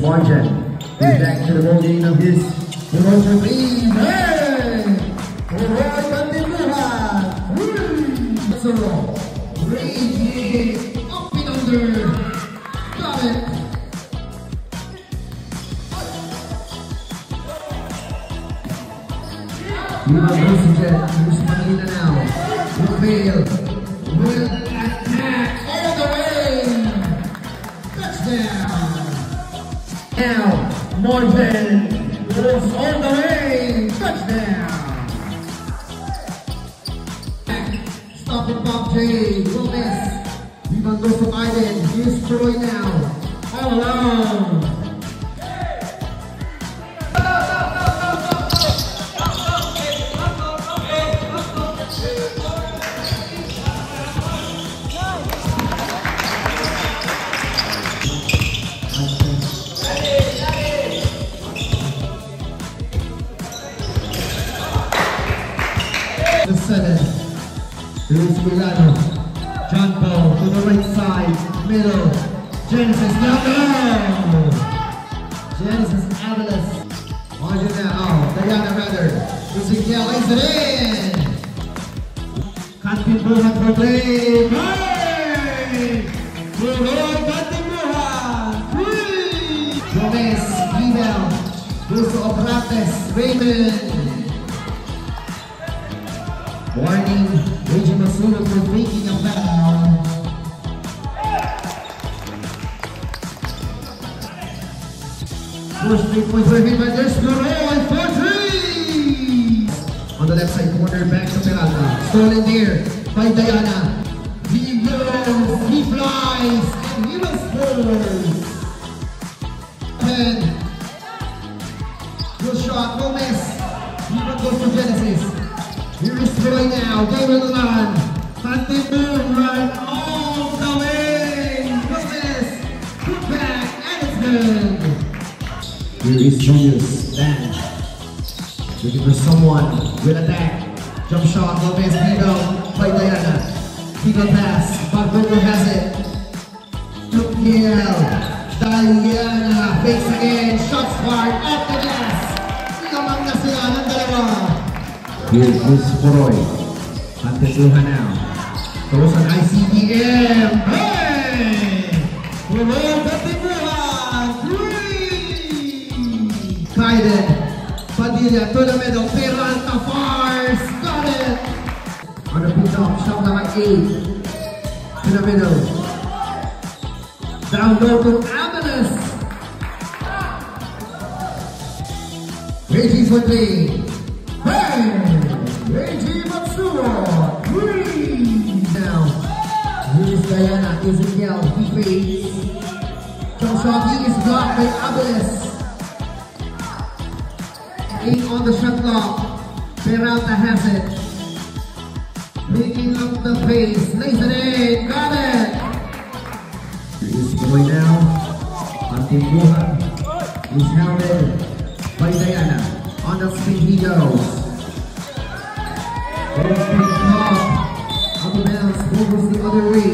Marjan. He's back to the ball game of his promotion team. Hey! Roy Candiluhan. So, Reggie up and under. Got it. Ivan Rosigan, here's Manila now. Will attack all the way. Touchdown. Now, Marjan goes all the way. Touchdown. Stop it, Bob J. Gomez. Ivan goes to Biden. Here's Troy now. All alone. The 7. Here's Milano. John Paul to the right side. Middle. Genesis now. Genesis Avalos. Marjan now. Diana rather. Ezekiel lays it in. Candiluhan for play. Hey! Roy Candiluhan. 3. Gomez. Rebound. Goes to Obrates. Raymond. Warning, Reggie Masuno for making a foul. Push 3 points for him, and there's Roy for 3! On the left side corner, back to Peralta. Stolen there by Diana. He goes, he flies, and he will score. 10. Good shot, Gomez. He will go to Genesis. Here is Troy now, David Ulan. Candiluhan all the way. Gomez, put back, and it's good. Here is Julius, Dan. Looking for someone, will attack. Jump shot, Gomez, Pico, by Diana. Pico pass, Barbogo has it. Tukiel, Diana, fakes again, shots fired, off the glass. Ikamang na sila ng dalawa. Here is Roy. Candiluhan now. Throws an ICBM. Hey! Roy Candiluhan. 3! Kaiden. Padilla to the middle. Peralta fires. Got it. On the pitch off. Shot number 8. To the middle. Down low to Avalos. Reggie for 3. Hey! Reggie Matsuo, 3! Now, here's Diana, Ezekiel, he fades. Jump shot, he is blocked by Avalos. 8 on the shot clock. Peralta has it. Picking up the pace, lays it in, got it! Here's Troy now. Candiluhan is hounded by Diana. On the spin he goes. Out of bounds, goes the other way.